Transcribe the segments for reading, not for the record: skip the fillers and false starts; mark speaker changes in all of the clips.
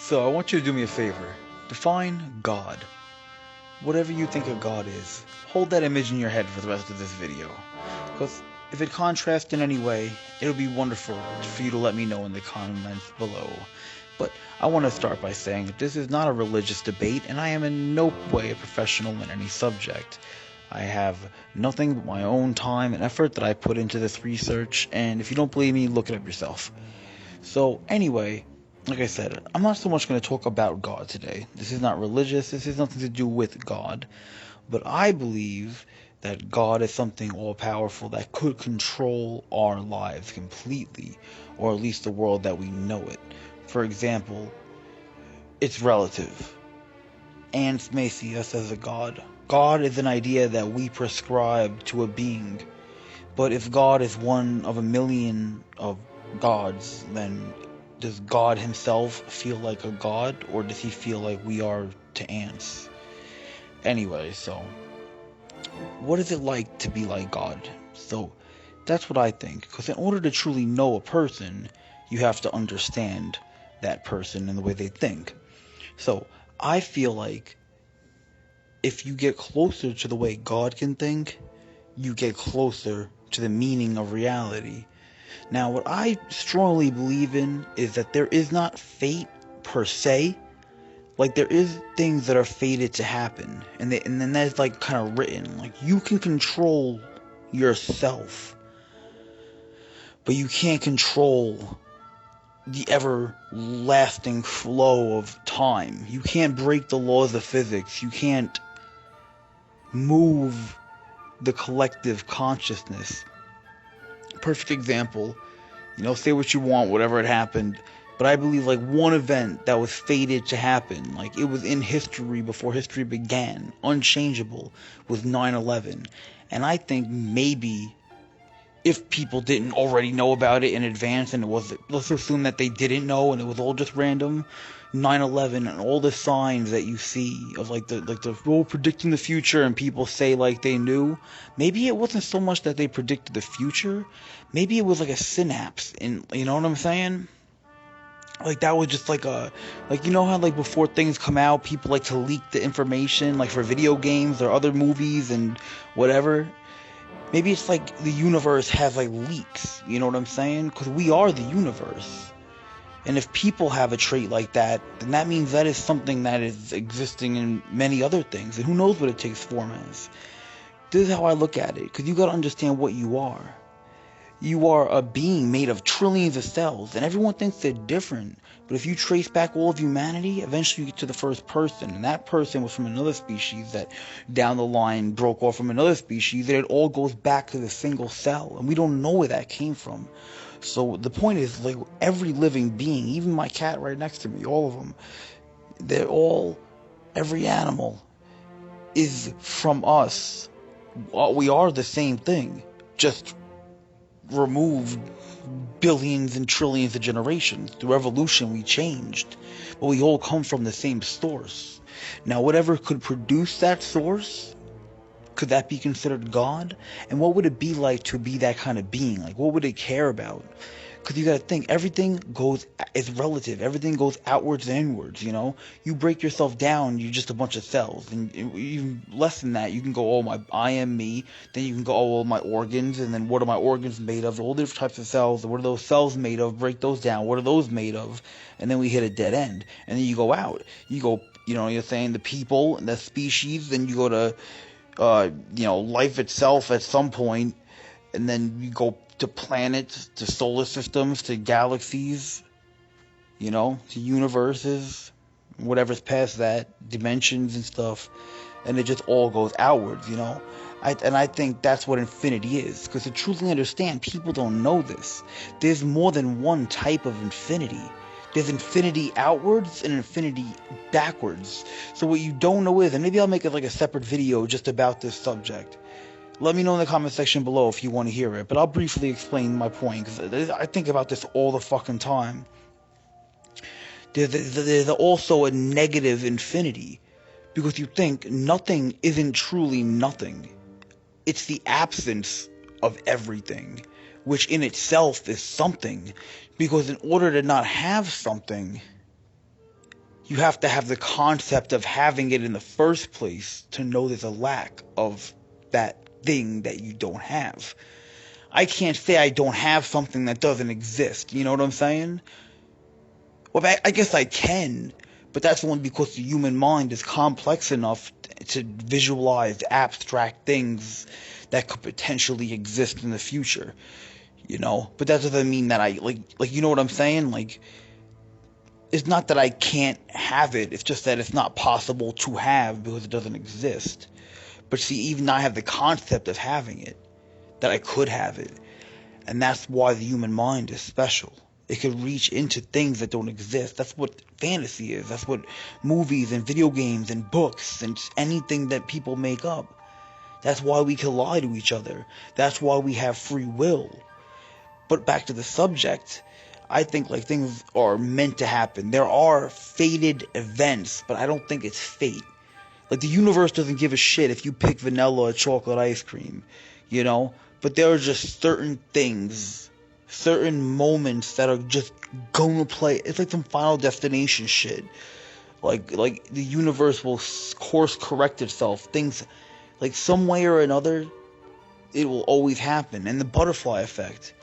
Speaker 1: So I want you to do me a favor. Define God. Whatever you think a God is, hold that image in your head for the rest of this video. Because if it contrasts in any way, it'll be wonderful for you to let me know in the comments below. But I want to start by saying that this is not a religious debate, and I am in no way a professional in any subject. I have nothing but my own time and effort that I put into this research, and if you don't believe me, look it up yourself. So anyway, like I said, I'm not so much going to talk about God today. This is not religious. This has nothing to do with God. But I believe that God is something all-powerful that could control our lives completely, or at least the world that we know it. For example, it's relative. Ants may see us as a god. God is an idea that we prescribe to a being. But if God is one of a million of gods, then does God himself feel like a god, or does he feel like we are to ants? Anyway, so what is it like to be like God? So that's what I think, because in order to truly know a person, you have to understand that person and the way they think. So I feel like if you get closer to the way God can think, you get closer to the meaning of reality. Now, what I strongly believe in is that there is not fate per se. Like, there is things that are fated to happen, and then that's like kind of written. Like, you can control yourself, but you can't control the everlasting flow of time. You can't break the laws of physics. You can't move the collective consciousness. Perfect example, say what you want, whatever had happened, but I believe like one event that was fated to happen, like it was in history before history began, unchangeable, was 9/11. And I think maybe if people didn't already know about it in advance, and it was, let's assume that they didn't know and it was all just random, 9/11 and all the signs that you see of like the oh, predicting the future, and people say like they knew, maybe it wasn't so much that they predicted the future, maybe it was like a synapse in, you know what I'm saying? Like that was just like a, like, how like before things come out, people like to leak the information, like for video games or other movies and whatever. Maybe it's like the universe has like leaks, you know what I'm saying? Because we are the universe. And if people have a trait like that, then that means that is something that is existing in many other things. And who knows what it takes form as. This is how I look at it, because you got to understand what you are. You are a being made of trillions of cells, and everyone thinks they're different. But if you trace back all of humanity, eventually you get to the first person, and that person was from another species that down the line broke off from another species, and it all goes back to the single cell, and we don't know where that came from. So the point is, like, every living being, even my cat right next to me, all of them, they're all, every animal is from us. We are the same thing, just removed billions and trillions of generations. Through evolution we changed, but we all come from the same source. Now whatever could produce that source, could that be considered God? And what would it be like to be that kind of being? Like, what would it care about? Because you gotta think, everything is relative. Everything goes outwards and inwards, You break yourself down, you're just a bunch of cells. And even less than that, you can go, oh, I am me. Then you can go, oh, my organs. And then what are my organs made of? All different types of cells. What are those cells made of? Break those down. What are those made of? And then we hit a dead end. And then you go out. You go, you're saying the people, the species. Then you go to, life itself at some point. And then you go to planets, to solar systems, to galaxies, to universes, whatever's past that, dimensions and stuff, and it just all goes outwards, I think that's what infinity is, because to truly understand, people don't know this. There's more than one type of infinity. There's infinity outwards and infinity backwards. So what you don't know is, and maybe I'll make it like a separate video just about this subject. Let me know in the comment section below if you want to hear it, but I'll briefly explain my point, because I think about this all the fucking time. There's also a negative infinity, because you think nothing isn't truly nothing. It's the absence of everything, which in itself is something, because in order to not have something, You have to have the concept of having it in the first place to know there's a lack of that thing that you don't have. I can't say I don't have something that doesn't exist. You know what I'm saying? Well, I guess I can, but that's only because the human mind is complex enough to visualize abstract things that could potentially exist in the future. You know, but that doesn't mean that I like you know what I'm saying? Like, it's not that I can't have it. It's just that it's not possible to have because it doesn't exist. But see, even I have the concept of having it, that I could have it. And that's why the human mind is special. It can reach into things that don't exist. That's what fantasy is. That's what movies and video games and books and anything that people make up. That's why we can lie to each other. That's why we have free will. But back to the subject, I think like things are meant to happen. There are fated events, but I don't think it's fate. Like the universe doesn't give a shit if you pick vanilla or chocolate ice cream, you know? But there are just certain things, certain moments that are just gonna play. It's like some Final Destination shit. Like the universe will course correct itself. Things like some way or another, it will always happen. And the butterfly effect.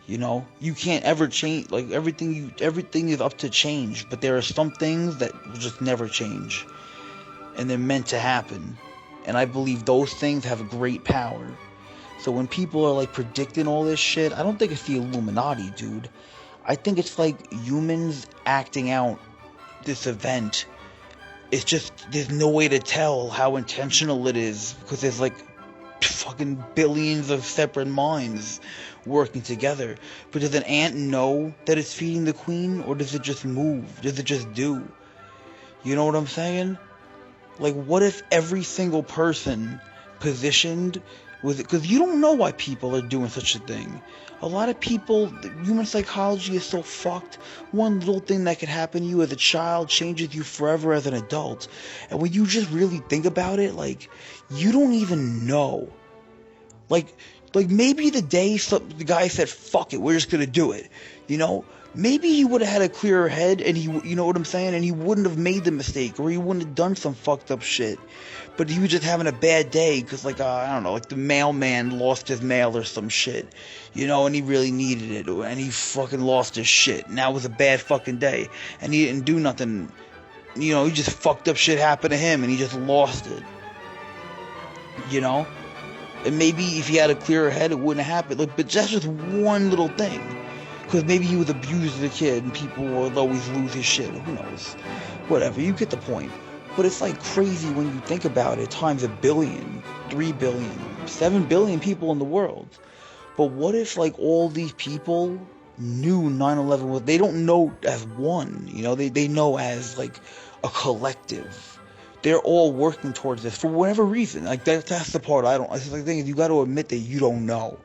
Speaker 1: You know, you can't ever change, like everything is up to change, but there are some things that will just never change. And they're meant to happen. And I believe those things have great power. So when people are like predicting all this shit, I don't think it's the Illuminati, dude. I think it's like humans acting out this event. It's just, there's no way to tell how intentional it is because there's like fucking billions of separate minds working together. But does an ant know that it's feeding the queen, or does it just move? Does it just do? You know what I'm saying? Like, what if every single person positioned with it? Because you don't know why people are doing such a thing. A lot of people, human psychology is so fucked. One little thing that could happen to you as a child changes you forever as an adult. And when you just really think about it, like, you don't even know. Like maybe the day the guy said, fuck it, we're just gonna do it. You know? Maybe he would have had a clearer head and you know what I'm saying? And he wouldn't have made the mistake, or he wouldn't have done some fucked up shit. But he was just having a bad day because, like, I don't know, like the mailman lost his mail or some shit. You know, and he really needed it. And he fucking lost his shit. And that was a bad fucking day. And he didn't do nothing. You know, he just fucked up shit happened to him and he just lost it. You know? And maybe if he had a clearer head, it wouldn't have happened. Like, but that's just one little thing. Because maybe he was abused as a kid and people will always lose his shit. Who knows? Whatever, you get the point. But it's like crazy when you think about it, times 1 billion, 3 billion, 7 billion people in the world. But what if like all these people knew 9/11 was, they don't know as one, you know, they know as like a collective. They're all working towards this for whatever reason. Like that's the part I don't. It's like the thing is, you got to admit that you don't know.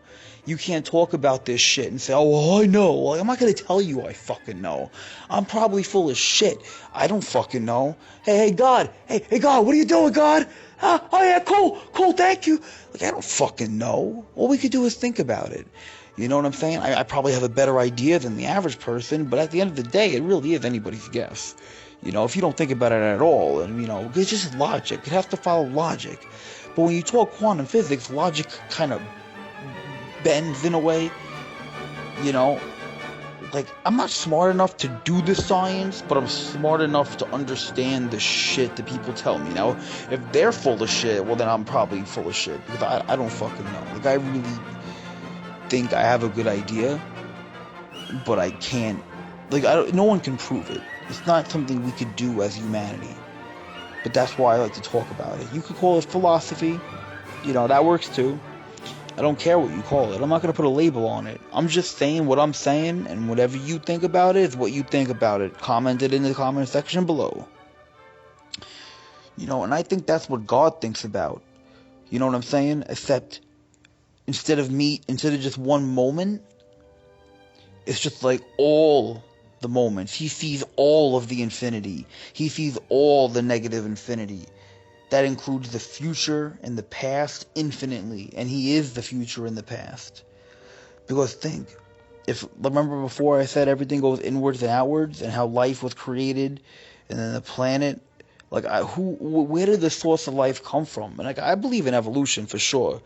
Speaker 1: You can't talk about this shit and say, oh, well, I know. Like, I'm not going to tell you I fucking know. I'm probably full of shit. I don't fucking know. Hey, God. Hey, God, what are you doing, God? Oh, yeah, cool, thank you. Like, I don't fucking know. All we could do is think about it. You know what I'm saying? I probably have a better idea than the average person, but at the end of the day, it really is anybody's guess. You know, if you don't think about it at all, and, you know, it's just logic. It has to follow logic. But when you talk quantum physics, logic kind of bends in a way, you know. Like, I'm not smart enough to do the science, but I'm smart enough to understand the shit that people tell me. Now, if they're full of shit, well, then I'm probably full of shit, because I don't fucking know. Like, I really think I have a good idea, but I can't, like, no one can prove it. It's not something we could do as humanity. But that's why I like to talk about it. You could call it philosophy, you know, that works too. I don't care what you call it. I'm not going to put a label on it. I'm just saying what I'm saying, and whatever you think about it is what you think about it. Comment it in the comment section below. You know, and I think that's what God thinks about. You know what I'm saying? Except instead of just one moment, it's just like all the moments. He sees all of the infinity. He sees all the negative infinity. That includes the future and the past infinitely. And he is the future and the past. Because think, if remember before I said everything goes inwards and outwards, and how life was created, and then the planet. Like, where did the source of life come from? And like, I believe in evolution for sure,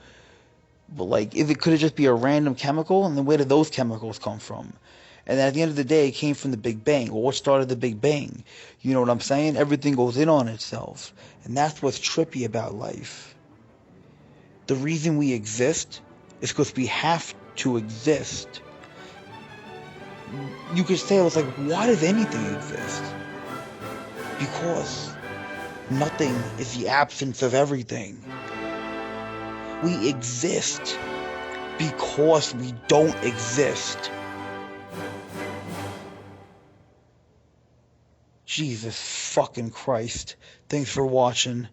Speaker 1: but like, if it could have just be a random chemical, and then where did those chemicals come from? And then at the end of the day, it came from the Big Bang. Well, what started the Big Bang? You know what I'm saying? Everything goes in on itself, and that's what's trippy about life. The reason we exist is because we have to exist. You could say, I was like, why does anything exist? Because nothing is the absence of everything. We exist because we don't exist. Jesus fucking Christ. Thanks for watching.